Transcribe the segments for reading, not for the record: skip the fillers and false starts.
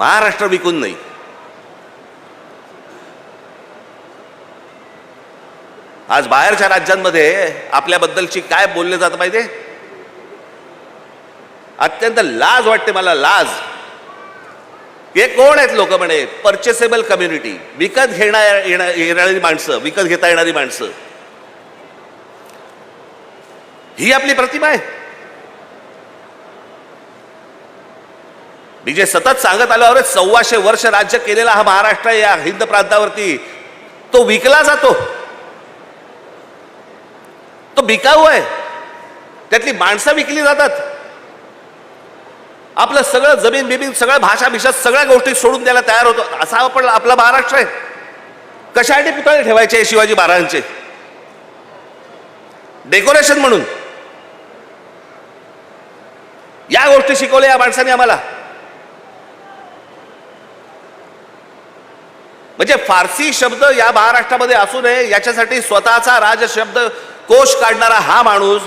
महाराष्ट्र विकून नाही. आज बाहेरच्या राज्यांमध्ये आपल्याबद्दलची काय बोलले जातं माहिती, अत्यंत लाज वाटते मला, लाज. हे कोण आहेत लोक म्हणे, परचेसेबल कम्युनिटी, विकत येणारी माणसं, विकत घेता येणारी माणसं, ही आपली प्रतिमा आहे. मी जे सतत सांगत आलो, अरे 1400 वर्ष राज्य केलेला हा महाराष्ट्र या हिंद प्रांतावरती, तो विकला जातो, तो बिकाऊ आहे. त्यातली माणसं विकली जातात. आपलं सगळं जमीन बिमीन, सगळं भाषा भिषा, सगळ्या गोष्टी सोडून द्यायला तयार होतो. असा आपण आपला महाराष्ट्र आहे. कशासाठी पुतळे ठेवायचे शिवाजी महाराजांचे? डेकोरेशन म्हणून. या गोष्टी शिकवल्या या माणसाने आम्हाला. म्हणजे फारसी शब्द या महाराष्ट्रामध्ये असू नये याच्यासाठी स्वतःचा राजशब्द कोश काढणारा हा माणूस,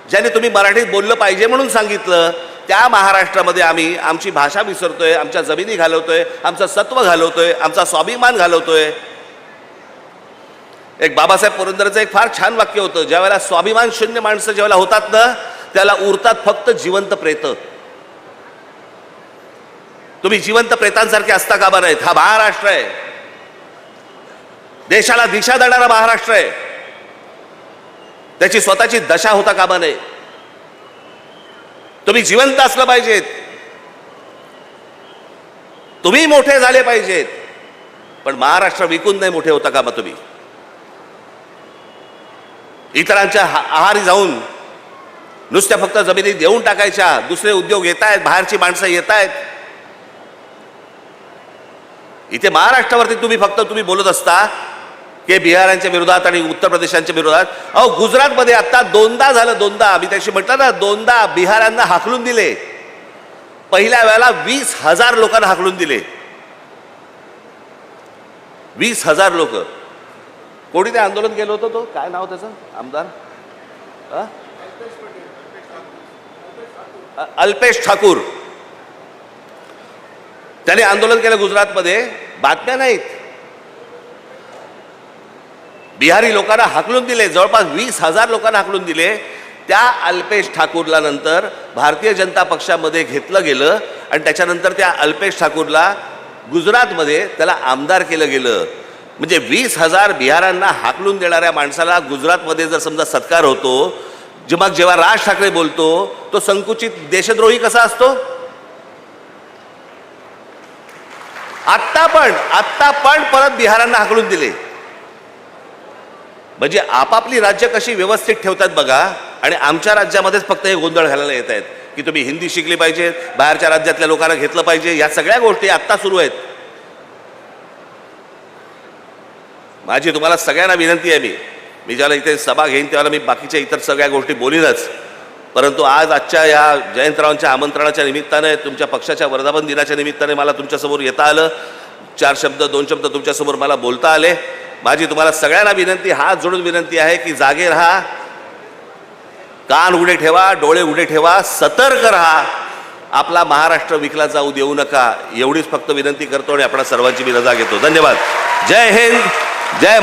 ज्याने तुम्ही मराठीत बोललं पाहिजे म्हणून सांगितलं, त्या महाराष्ट्रामध्ये आम्ही आमची भाषा विसरतोय, आमच्या जमिनी घालवतोय, आमचं सत्व घालवतोय, आमचा स्वाभिमान घालवतोय. एक बाबासाहेब पुरंदरेचं एक फार छान वाक्य होतं, ज्यावेळेला स्वाभिमान शून्य माणसं ज्यावेळेला होतात ना, त्याला उरतात फक्त जिवंत प्रेत. तुम्ही जिवंत प्रेतांसारखे असता कामा नाहीत. हा महाराष्ट्र आहे, देशाला दिशा देणारा महाराष्ट्र आहे. त्याची स्वतःची दशा होता कामा नये. तुम्ही जिवंत असलं पाहिजेत, तुम्ही मोठे झाले पाहिजेत, पण महाराष्ट्र विकून नाही मोठे होता कामा तुम्ही. इतरांच्या आहारी जाऊन नुसत्या फक्त जमिनी देऊन टाकायच्या, दुसरे उद्योग येत आहेत, बाहेरची माणसं येत आहेत. इथे महाराष्ट्रावरती तुम्ही बोलत असता की बिहारांच्या विरोधात आणि उत्तर प्रदेशांच्या विरोधात. अहो, गुजरातमध्ये आता दोनदा झालं, दोनदा. मी त्याशी म्हटलं ना, दोनदा बिहारांना हाकलून दिले. पहिल्या वेळेला 20,000 लोकांना हाकलून दिले. 20,000 लोक. कोणी ते आंदोलन केलं होतं, तो काय नाव त्याचं, आमदार अल्पेश ठाकूर. त्याने आंदोलन केलं गुजरातमध्ये. बातम्या नाहीत. बिहारी लोकांना हाकलून दिले, जवळपास 20,000 लोकांना हाकलून दिले. त्या अल्पेश ठाकूरला नंतर भारतीय जनता पक्षामध्ये घेतलं गेलं आणि त्याच्यानंतर त्या अल्पेश ठाकूरला गुजरातमध्ये त्याला आमदार केलं गेलं. म्हणजे 20,000 बिहारांना हाकलून देणाऱ्या माणसाला गुजरातमध्ये जर समजा सत्कार होतो, मग जेव्हा राज ठाकरे बोलतो तो संकुचित देशद्रोही कसा असतो? आत्ता पण परत बिहारांना हाकलून दिले. म्हणजे आपापली राज्य कशी व्यवस्थित ठेवतात बघा, आणि आमच्या राज्यामध्येच फक्त हे गोंधळ घालायला येत आहेत की तुम्ही हिंदी शिकली पाहिजे, बाहेरच्या राज्यातल्या लोकांना घेतलं पाहिजे. या सगळ्या गोष्टी आत्ता सुरू आहेत. माझी तुम्हाला सगळ्यांना विनंती आहे, मी ज्याला इथे सभा घेईन त्याला मी बाकीच्या इतर सगळ्या गोष्टी बोलीनच, परंतु आजच्या या जयंतरावांच्या आमंत्रणाच्या निमित्ताने, तुमच्या पक्षाच्या वर्धापन दिनाच्या निमित्ताने मला तुमच्यासमोर येता आलं. 2 शब्द तुमच्यासमोर मला बोलता आले. माझी तुम्हाला सगळ्यांना विनंती, हात जोडून विनंती आहे की जागे राहा, कान उघडे ठेवा, डोळे उघडे ठेवा, सतर्क राहा. आपला महाराष्ट्र विकला जाऊ देऊ नका, एवढीच फक्त विनंती करतो आणि आपणा सर्वांची मी रजा घेतो. धन्यवाद. जय हिंद, जय